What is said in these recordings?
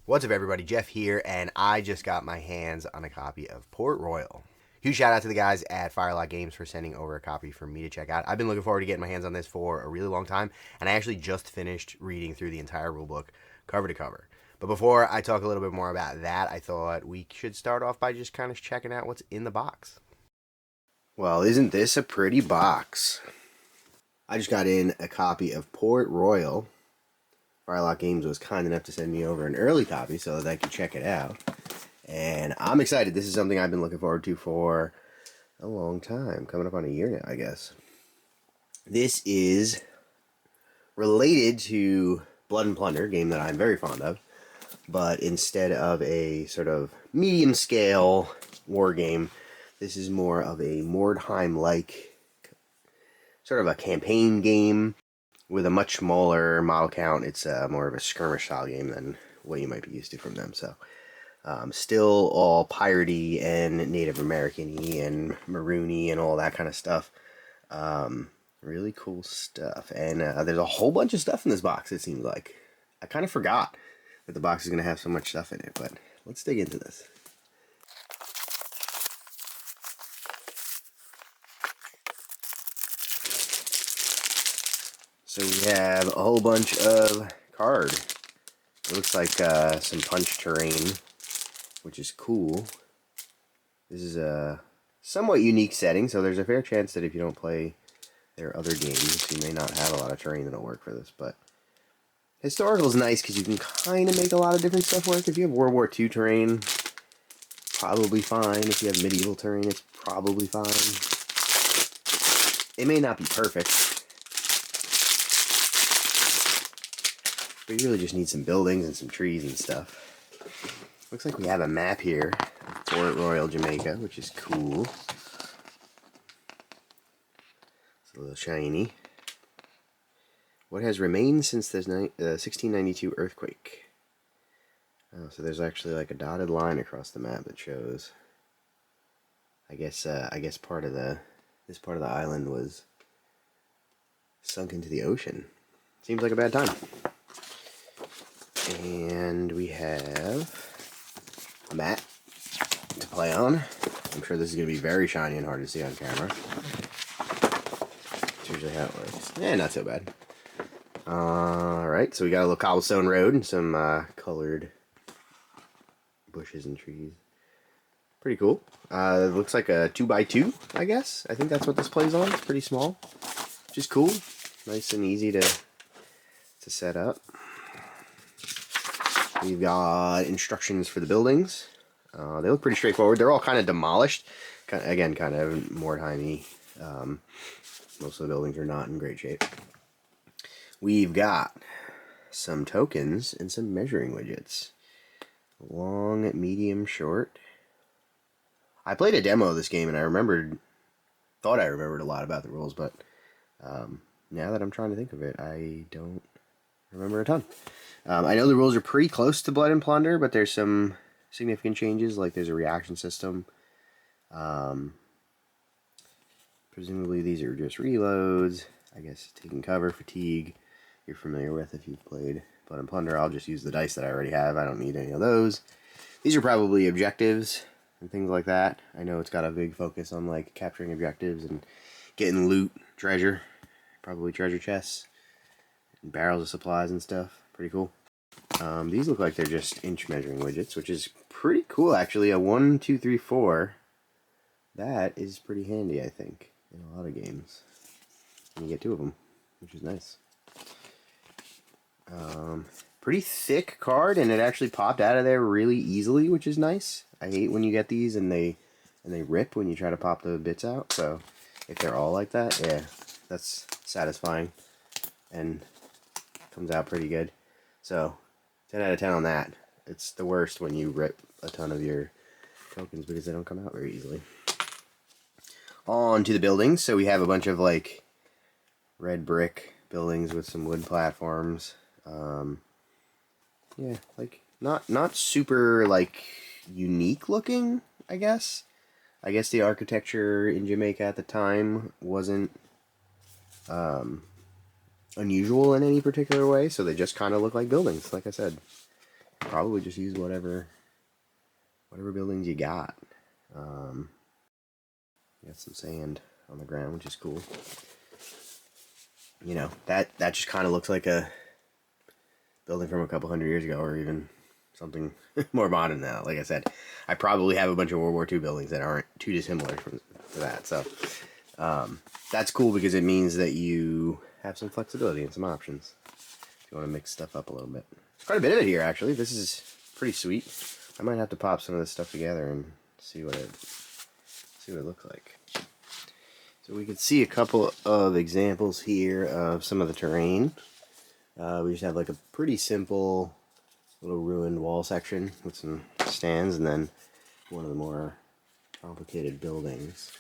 What's up, everybody? Jeff here, and I just got my hands on a copy of Port Royal. Huge shout out to the guys at Firelock Games for sending over a copy for me to check out. I've been looking forward to getting my hands on this for a really long time, and I actually just finished reading through the entire rulebook cover to cover. But before I talk a little bit more about that, I thought we should start off by just kind of checking out what's in the box. Well, isn't this a pretty box? I just got in a copy of Port Royal. Firelock Games was kind enough to send me over an early copy so that I could check it out. And I'm excited. This is something I've been looking forward to for a long time. Coming up on a year now, I guess. This is related to Blood and Plunder, a game that I'm very fond of. But instead of a sort of medium-scale war game, this is more of a Mordheim-like sort of a campaign game with a much smaller model count. It's more of a skirmish style game than what you might be used to from them. So, still all piratey and Native American-y and maroony and all that kind of stuff. Really cool stuff. And there's a whole bunch of stuff in this box, it seems like. I kind of forgot that the box is going to have so much stuff in it, but let's dig into this. So we have a whole bunch of card. It looks like some punch terrain, which is cool. This is a somewhat unique setting, so there's a fair chance that if you don't play their other games, you may not have a lot of terrain that'll work for this. But historical is nice because you can kind of make a lot of different stuff work. If you have World War II terrain, probably fine. If you have medieval terrain, it's probably fine. It may not be perfect, but you really just need some buildings and some trees and stuff. Looks like we have a map here of Port Royal, Jamaica, which is cool. It's a little shiny. What has remained since the 1692 earthquake? Oh, so there's actually like a dotted line across the map that shows. I guess part of this part of the island was sunk into the ocean. Seems like a bad time. And we have a mat to play on. I'm sure this is going to be very shiny and hard to see on camera. That's usually how it works. Not so bad. Alright, so we got a little cobblestone road and some colored bushes and trees. Pretty cool. It looks like a 2x2, I guess. I think that's what this plays on. It's pretty small, which is cool. Nice and easy to set up. We've got instructions for the buildings. They look pretty straightforward. They're all kind of demolished. Again, kind of Mordheim-y. Most of the buildings are not in great shape. We've got some tokens and some measuring widgets. Long, medium, short. I played a demo of this game and thought I remembered a lot about the rules, but now that I'm trying to think of it, I don't remember a ton. I know the rules are pretty close to Blood and Plunder, but there's some significant changes, like there's a reaction system. Presumably these are just reloads. I guess taking cover, fatigue, you're familiar with if you've played Blood and Plunder. I'll just use the dice that I already have. I don't need any of those. These are probably objectives and things like that. I know it's got a big focus on like capturing objectives and getting loot, treasure, probably treasure chests, and barrels of supplies and stuff. Pretty cool. These look like they're just inch measuring widgets, which is pretty cool actually. A 1, 2, 3, 4. That is pretty handy, I think, in a lot of games. And you get 2 of them, which is nice. Pretty thick card, and it actually popped out of there really easily, which is nice. I hate when you get these and they rip when you try to pop the bits out. So if they're all like that, yeah, that's satisfying and comes out pretty good. So 10 out of 10 on that. It's the worst when you rip a ton of your tokens because they don't come out very easily. On to the buildings. So we have a bunch of like red brick buildings with some wood platforms. Yeah, like not super like unique looking, I guess. I guess the architecture in Jamaica at the time wasn't unusual in any particular way, so they just kind of look like buildings, like I said. probably just use whatever buildings you got. Got some sand on the ground, which is cool. You know, that just kind of looks like a building from a couple hundred years ago, or even something more modern now. Like I said, I probably have a bunch of World War II buildings that aren't too dissimilar from that. So that's cool because it means that you have some flexibility and some options if you want to mix stuff up a little bit. There's quite a bit of it here, actually. This is pretty sweet. I might have to pop some of this stuff together and see what it looks like. So we can see a couple of examples here of some of the terrain. We just have like a pretty simple little ruined wall section with some stands, and then one of the more complicated buildings.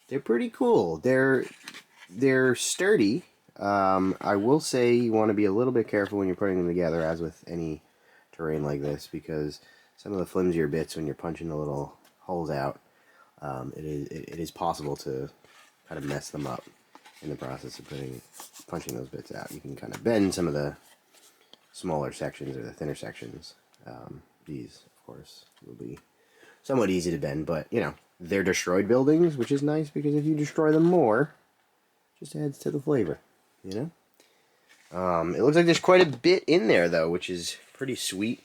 They're pretty cool. They're sturdy. I will say you want to be a little bit careful when you're putting them together, as with any terrain like this, because some of the flimsier bits, when you're punching the little holes out, it is possible to kind of mess them up in the process of punching those bits out. You can kind of bend some of the smaller sections or the thinner sections. These, of course, will be somewhat easy to bend, but you know, they're destroyed buildings, which is nice because if you destroy them more, it just adds to the flavor, you know? It looks like there's quite a bit in there, though, which is pretty sweet,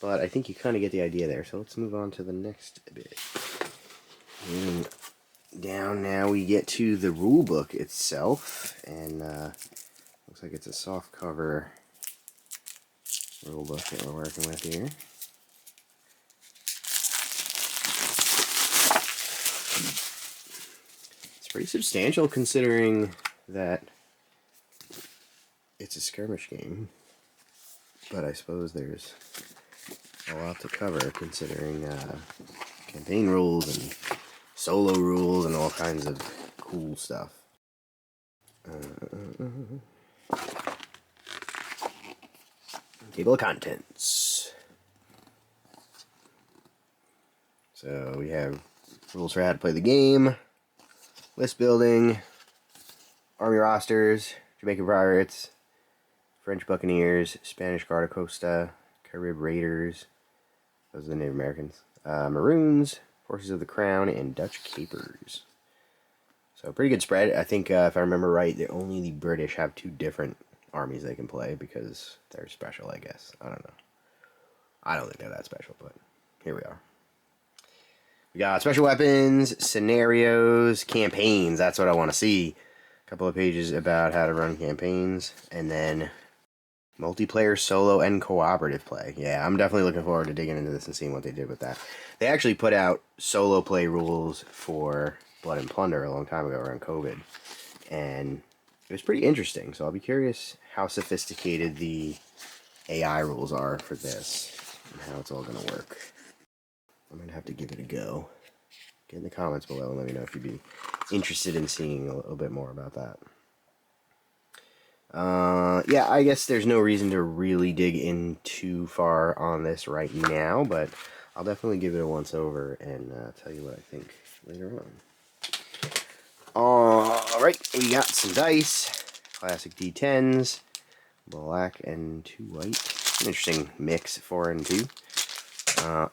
but I think you kind of get the idea there. So let's move on to the next bit. And down now we get to the rulebook itself, and looks like it's a soft cover rulebook that we're working with here. It's pretty substantial considering that it's a skirmish game, but I suppose there's a lot to cover considering campaign rules and solo rules and all kinds of cool stuff. Table of contents. So we have rules for how to play the game, list building, army rosters, Jamaican pirates, French buccaneers, Spanish Guarda Costa, Carib Raiders, those are the Native Americans, Maroons, Forces of the Crown, and Dutch Capers. So pretty good spread. I think if I remember right, only the British have 2 different armies they can play because they're special, I guess. I don't know. I don't think they're that special, but here we are. We got special weapons, scenarios, campaigns. That's what I want to see. A couple of pages about how to run campaigns, and then multiplayer, solo, and cooperative play. Yeah, I'm definitely looking forward to digging into this and seeing what they did with that. They actually put out solo play rules for Blood and Plunder a long time ago around COVID, and it was pretty interesting. So I'll be curious how sophisticated the AI rules are for this and how it's all going to work. I'm going to have to give it a go. Get in the comments below and let me know if you'd be interested in seeing a little bit more about that. Yeah, I guess there's no reason to really dig in too far on this right now, but I'll definitely give it a once over and tell you what I think later on. Alright, we got some dice. Classic D10s. Black and 2 white. An interesting mix, 4 and 2.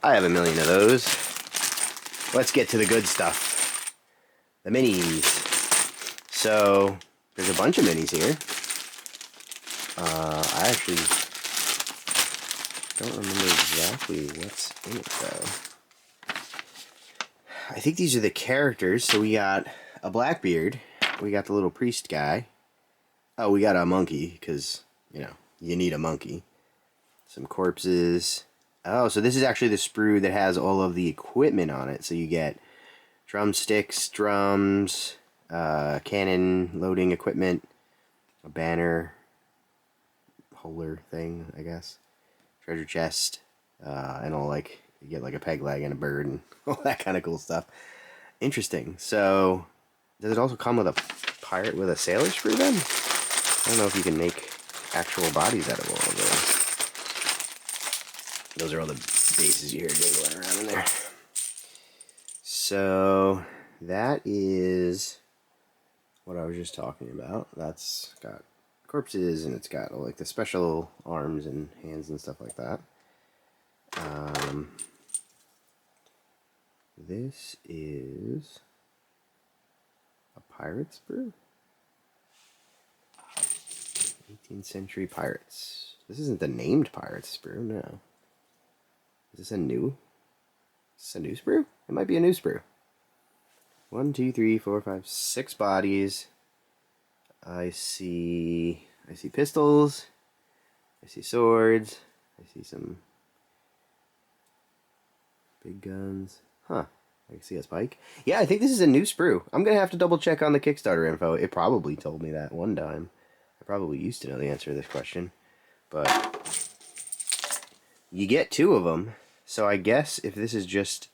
I have a million of those. Let's get to the good stuff. The minis. So, there's a bunch of minis here. I actually don't remember exactly what's in it, though. I think these are the characters. So we got a Blackbeard. We got the little priest guy. Oh, we got a monkey, because, you know, you need a monkey. Some corpses. Oh, so this is actually the sprue that has all of the equipment on it. So you get drumsticks, drums, cannon loading equipment, a banner, holder thing, I guess, treasure chest, and all, like, you get like a peg leg and a bird and all that kind of cool stuff. Interesting. So, does it also come with a pirate with a sailor sprue then? I don't know if you can make actual bodies out of all of those. Those are all the bases you hear jiggling around in there. So, that is what I was just talking about. That's got corpses, and it's got like the special arms and hands and stuff like that. This is a pirate's brew. 18th century pirates. This isn't the named pirate's brew, no. Is this a new? Is this a new sprue? It might be a new sprue. 1, 2, 3, 4, 5, 6 bodies. I see pistols. I see swords. I see some big guns. Huh. I can see a spike. Yeah, I think this is a new sprue. I'm going to have to double check on the Kickstarter info. It probably told me that one time. I probably used to know the answer to this question. But you get 2 of them. So I guess if this is just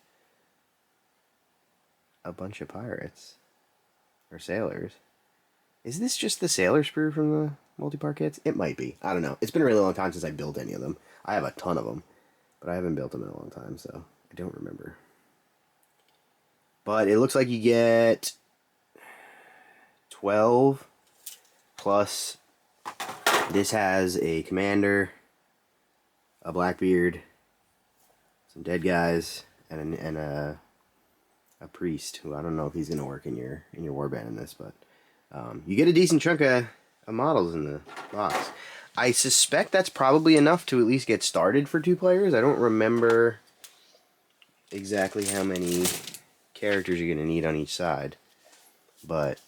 a bunch of pirates or sailors, is this just the sailor sprue from the multi-part kits? It might be. I don't know. It's been a really long time since I built any of them. I have a ton of them, but I haven't built them in a long time, so I don't remember. But it looks like you get 12 plus. This has a commander, a Blackbeard, some dead guys, and a priest, who I don't know if he's gonna work in your warband in this, but you get a decent chunk of models in the box. I suspect that's probably enough to at least get started for 2 players. I don't remember exactly how many characters you're gonna need on each side, but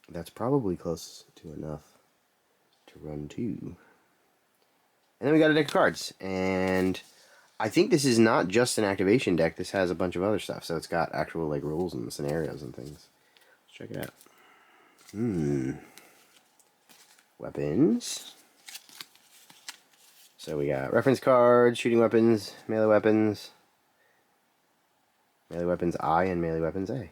that's probably close to enough to run 2. And then we got a deck of cards, and I think this is not just an activation deck. This has a bunch of other stuff, so it's got actual like rules and scenarios and things. Let's check it out. Weapons. So we got reference cards, shooting weapons, melee weapons I, and melee weapons A.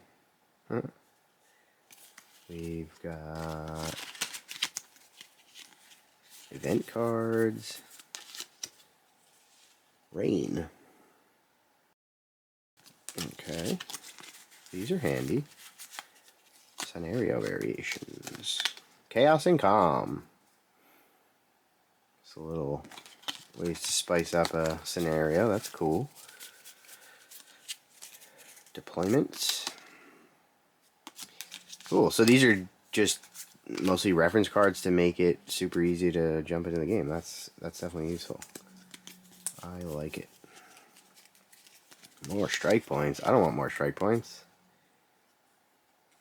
We've got event cards. Rain. Okay. These are handy. Scenario variations. Chaos and Calm. It's a little ways to spice up a scenario. That's cool. Deployments. Cool. So these are just mostly reference cards to make it super easy to jump into the game. That's definitely useful. I like it. More strike points. I don't want more strike points.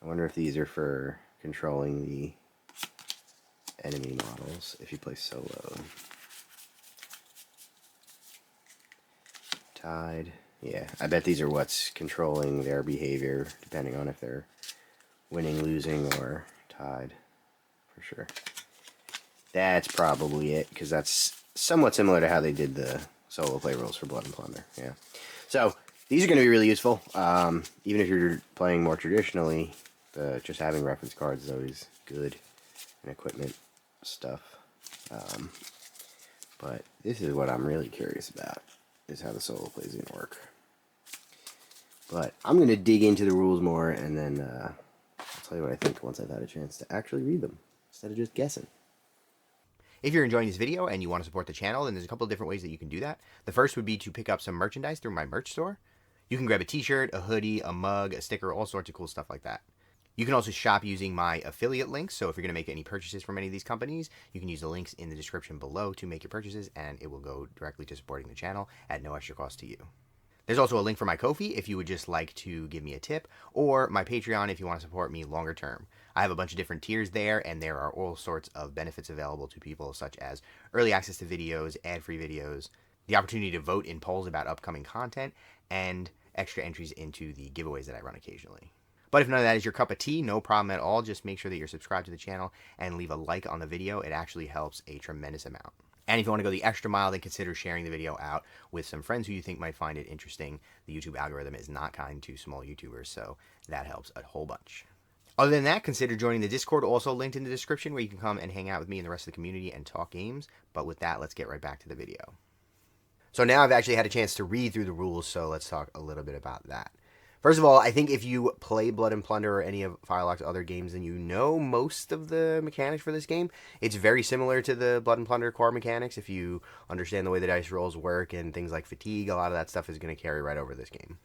I wonder if these are for controlling the enemy models if you play solo. Tide. Yeah, I bet these are what's controlling their behavior, depending on if they're winning, losing, or tied. For sure. That's probably it, because that's somewhat similar to how they did the solo play rules for Blood and Plunder. Yeah. So these are going to be really useful. Even if you're playing more traditionally, just having reference cards is always good, and equipment stuff. But this is what I'm really curious about, is how the solo play is going to work. But I'm going to dig into the rules more, and then I'll tell you what I think once I've had a chance to actually read them, instead of just guessing. If you're enjoying this video and you want to support the channel, then there's a couple of different ways that you can do that. The first would be to pick up some merchandise through my merch store. You can grab a t-shirt, a hoodie, a mug, a sticker, all sorts of cool stuff like that. You can also shop using my affiliate links, so if you're going to make any purchases from any of these companies, you can use the links in the description below to make your purchases, and it will go directly to supporting the channel at no extra cost to you. There's also a link for my Ko-fi if you would just like to give me a tip, or my Patreon if you want to support me longer term. I have a bunch of different tiers there, and there are all sorts of benefits available to people, such as early access to videos, ad-free videos, the opportunity to vote in polls about upcoming content, and extra entries into the giveaways that I run occasionally. But if none of that is your cup of tea, no problem at all. Just make sure that you're subscribed to the channel and leave a like on the video. It actually helps a tremendous amount. And if you want to go the extra mile, then consider sharing the video out with some friends who you think might find it interesting. The YouTube algorithm is not kind to small YouTubers, so that helps a whole bunch. Other than that, consider joining the Discord, also linked in the description, where you can come and hang out with me and the rest of the community and talk games. But with that, let's get right back to the video. So now I've actually had a chance to read through the rules, so let's talk a little bit about that. First of all, I think if you play Blood and Plunder or any of Firelock's other games, then you know most of the mechanics for this game. It's very similar to the Blood and Plunder core mechanics. If you understand the way the dice rolls work and things like fatigue, a lot of that stuff is going to carry right over this game.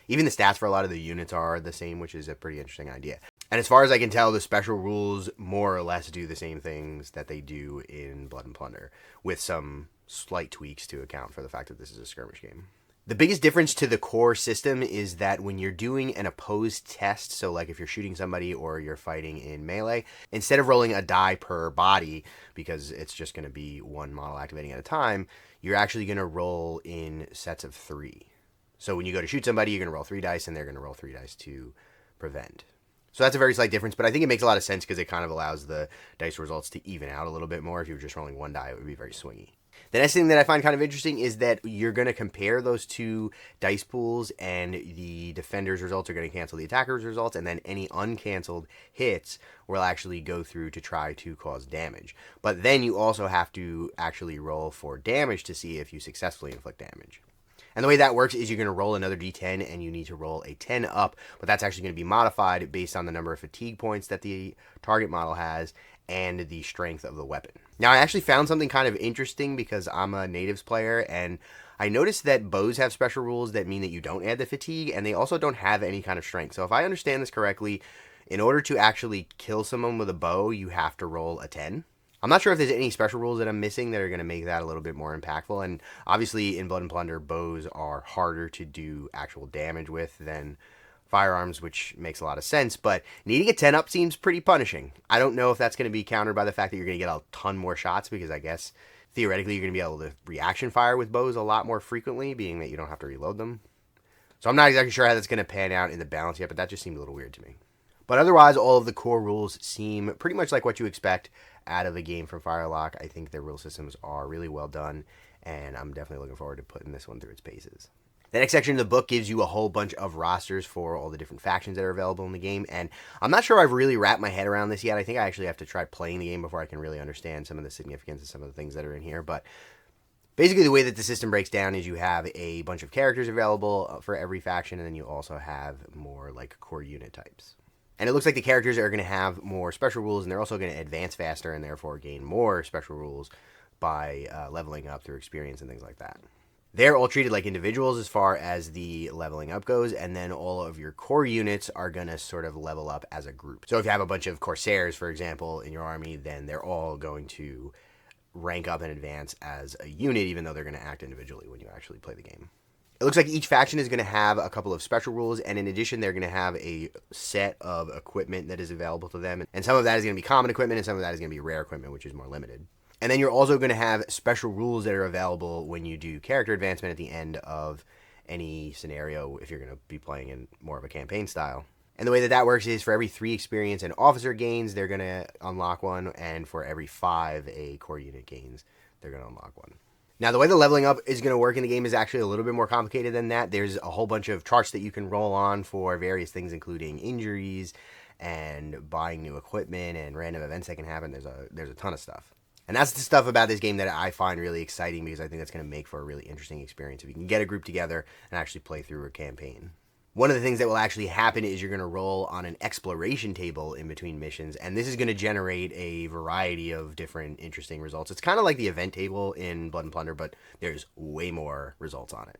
Even the stats for a lot of the units are the same, which is a pretty interesting idea. And as far as I can tell, the special rules more or less do the same things that they do in Blood and Plunder, with some slight tweaks to account for the fact that this is a skirmish game. The biggest difference to the core system is that when you're doing an opposed test, so like if you're shooting somebody or you're fighting in melee, instead of rolling a die per body, because it's just going to be one model activating at a time, you're actually going to roll in sets of 3. So when you go to shoot somebody, you're going to roll 3 dice, and they're going to roll 3 dice to prevent. So that's a very slight difference, but I think it makes a lot of sense because it kind of allows the dice results to even out a little bit more. If you were just rolling 1 die, it would be very swingy. The next thing that I find kind of interesting is that you're going to compare those 2 dice pools, and the defender's results are going to cancel the attacker's results, and then any uncanceled hits will actually go through to try to cause damage. But then you also have to actually roll for damage to see if you successfully inflict damage. And the way that works is you're going to roll another d10, and you need to roll a 10 up, but that's actually going to be modified based on the number of fatigue points that the target model has and the strength of the weapon. Now, I actually found something kind of interesting because I'm a natives player, and I noticed that bows have special rules that mean that you don't add the fatigue, and they also don't have any kind of strength. So if I understand this correctly, in order to actually kill someone with a bow, you have to roll a 10. I'm not sure if there's any special rules that I'm missing that are going to make that a little bit more impactful. And obviously in Blood and Plunder, bows are harder to do actual damage with than firearms, which makes a lot of sense. But needing a 10 up seems pretty punishing. I don't know if that's going to be countered by the fact that you're going to get a ton more shots, because I guess theoretically you're going to be able to reaction fire with bows a lot more frequently, being that you don't have to reload them. So I'm not exactly sure how that's going to pan out in the balance yet, but that just seemed a little weird to me. But otherwise, all of the core rules seem pretty much like what you expect out of a game from Firelock. I think their rule systems are really well done, and I'm definitely looking forward to putting this one through its paces. The next section of the book gives you a whole bunch of rosters for all the different factions that are available in the game, and I'm not sure I've really wrapped my head around this yet. I think I actually have to try playing the game before I can really understand some of the significance of some of the things that are in here, but basically the way that the system breaks down is you have a bunch of characters available for every faction, and then you also have more like core unit types. And it looks like the characters are going to have more special rules, and they're also going to advance faster and therefore gain more special rules by leveling up through experience and things like that. They're all treated like individuals as far as the leveling up goes, and then all of your core units are going to sort of level up as a group. So if you have a bunch of Corsairs, for example, in your army, then they're all going to rank up and advance as a unit, even though they're going to act individually when you actually play the game. It looks like each faction is going to have a couple of special rules, and in addition, they're going to have a set of equipment that is available to them. And some of that is going to be common equipment, and some of that is going to be rare equipment, which is more limited. And then you're also going to have special rules that are available when you do character advancement at the end of any scenario, if you're going to be playing in more of a campaign style. And the way that that works is for every 3 experience and officer gains, they're going to unlock one, and for every 5 a core unit gains, they're going to unlock one. Now, the way the leveling up is going to work in the game is actually a little bit more complicated than that. There's a whole bunch of charts that you can roll on for various things, including injuries and buying new equipment and random events that can happen. There's a ton of stuff. And that's the stuff about this game that I find really exciting, because I think that's going to make for a really interesting experience if you can get a group together and actually play through a campaign. One of the things that will actually happen is you're going to roll on an exploration table in between missions, and this is going to generate a variety of different interesting results. It's kind of like the event table in Blood and Plunder, but there's way more results on it.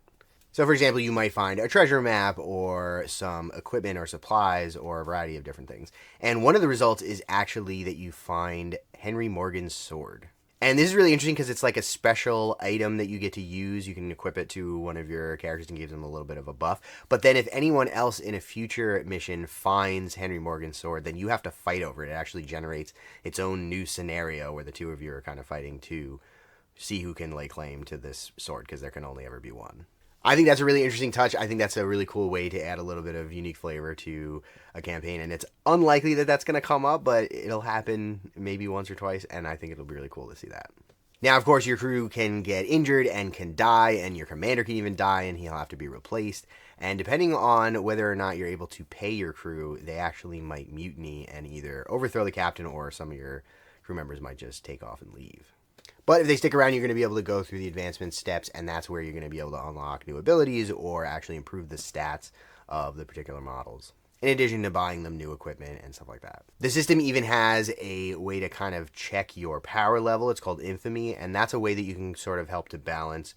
So, for example, you might find a treasure map or some equipment or supplies or a variety of different things. And one of the results is actually that you find Henry Morgan's sword. And this is really interesting because it's like a special item that you get to use. You can equip it to one of your characters and give them a little bit of a buff. But then if anyone else in a future mission finds Henry Morgan's sword, then you have to fight over it. It actually generates its own new scenario where the two of you are kind of fighting to see who can lay claim to this sword, because there can only ever be one. I think that's a really interesting touch. I think that's a really cool way to add a little bit of unique flavor to a campaign, and it's unlikely that that's going to come up, but it'll happen maybe once or twice, and I think it'll be really cool to see that. Now, of course, your crew can get injured and can die, and your commander can even die, and he'll have to be replaced. And depending on whether or not you're able to pay your crew, they actually might mutiny and either overthrow the captain, or some of your crew members might just take off and leave. But if they stick around, you're going to be able to go through the advancement steps, and that's where you're going to be able to unlock new abilities or actually improve the stats of the particular models, in addition to buying them new equipment and stuff like that. The system even has a way to kind of check your power level. It's called infamy, and that's a way that you can sort of help to balance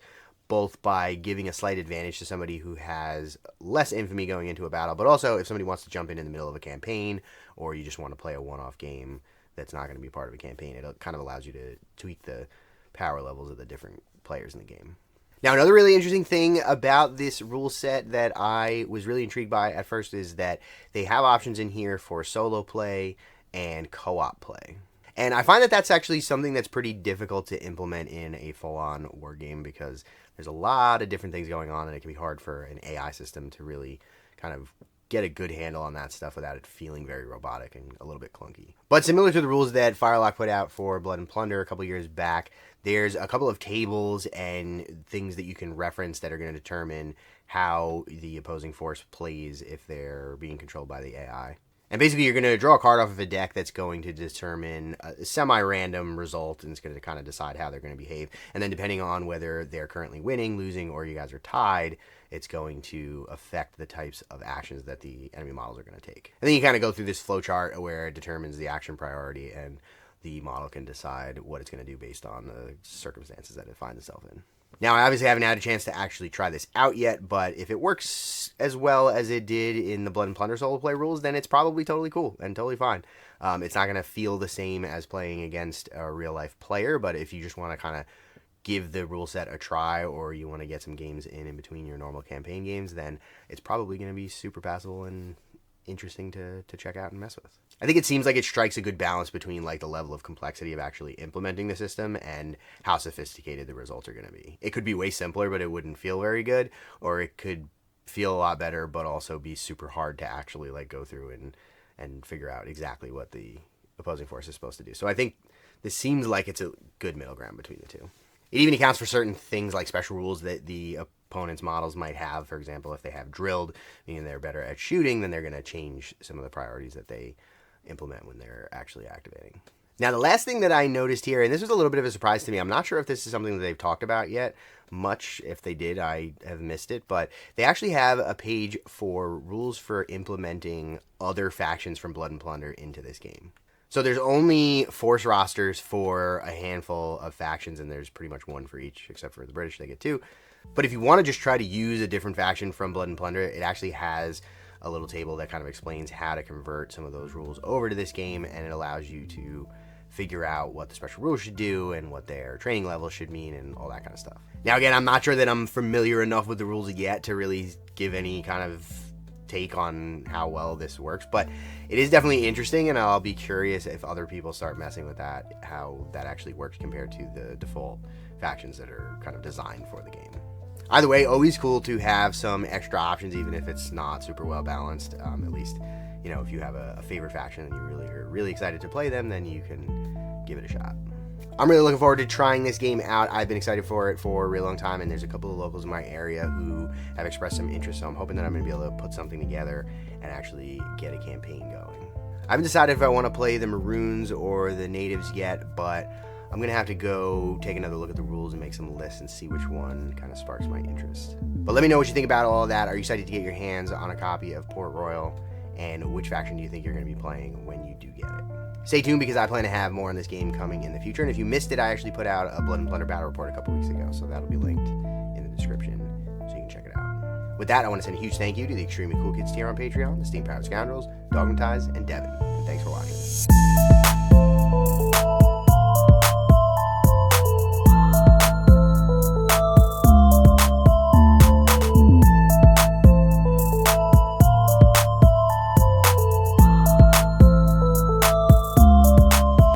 both by giving a slight advantage to somebody who has less infamy going into a battle, but also if somebody wants to jump in the middle of a campaign, or you just want to play a one-off game that's not going to be part of a campaign, it kind of allows you to tweak the power levels of the different players in the game. Now, another really interesting thing about this rule set that I was really intrigued by at first is that they have options in here for solo play and co-op play. And I find that that's actually something that's pretty difficult to implement in a full-on war game, because there's a lot of different things going on, and it can be hard for an AI system to really kind of get a good handle on that stuff without it feeling very robotic and a little bit clunky. But similar to the rules that Firelock put out for Blood and Plunder a couple years back, there's a couple of tables and things that you can reference that are going to determine how the opposing force plays if they're being controlled by the AI. And basically, you're going to draw a card off of a deck that's going to determine a semi-random result, and it's going to kind of decide how they're going to behave. And then depending on whether they're currently winning, losing, or you guys are tied, it's going to affect the types of actions that the enemy models are going to take. And then you kind of go through this flowchart where it determines the action priority, and the model can decide what it's going to do based on the circumstances that it finds itself in. Now, I obviously haven't had a chance to actually try this out yet, but if it works as well as it did in the Blood and Plunder solo play rules, then it's probably totally cool and totally fine. It's not going to feel the same as playing against a real-life player, but if you just want to kind of give the rule set a try, or you want to get some games in between your normal campaign games, then it's probably going to be super passable and interesting to check out and mess with. I think it seems like it strikes a good balance between like the level of complexity of actually implementing the system and how sophisticated the results are going to be. It could be way simpler, but it wouldn't feel very good, or it could feel a lot better, but also be super hard to actually like go through and figure out exactly what the opposing force is supposed to do. So I think this seems like it's a good middle ground between the two. It even accounts for certain things like special rules that the opponent's models might have. For example, if they have drilled, meaning they're better at shooting, then they're going to change some of the priorities that they implement when they're actually activating. Now, the last thing that I noticed here, and this was a little bit of a surprise to me, I'm not sure if this is something that they've talked about yet much. If they did, I have missed it, but they actually have a page for rules for implementing other factions from Blood and Plunder into this game. So there's only force rosters for a handful of factions, and there's pretty much one for each, except for the British, they get two. But if you want to just try to use a different faction from Blood and Plunder, it actually has a little table that kind of explains how to convert some of those rules over to this game, and it allows you to figure out what the special rules should do and what their training level should mean and all that kind of stuff. Now, again, I'm not sure that I'm familiar enough with the rules yet to really give any kind of take on how well this works, but it is definitely interesting, and I'll be curious if other people start messing with that, how that actually works compared to the default factions that are kind of designed for the game. Either way, always cool to have some extra options, even if it's not super well balanced. At least, you know, if you have a favorite faction and you are really excited to play them, then you can give it a shot. I'm really looking forward to trying this game out. I've been excited for it for a really long time, and there's a couple of locals in my area who have expressed some interest, so I'm hoping that I'm going to be able to put something together and actually get a campaign going. I haven't decided if I want to play the Maroons or the Natives yet, but I'm going to have to go take another look at the rules and make some lists and see which one kind of sparks my interest. But let me know what you think about all of that. Are you excited to get your hands on a copy of Port Royal? And which faction do you think you're going to be playing when you do get it? Stay tuned, because I plan to have more on this game coming in the future. And if you missed it, I actually put out a Blood and Plunder battle report a couple weeks ago, so that'll be linked in the description so you can check it out. With that, I want to send a huge thank you to the Extremely Cool Kids tier on Patreon, the Steam Powered Scoundrels, Dogmatized, and Devin. And thanks for watching.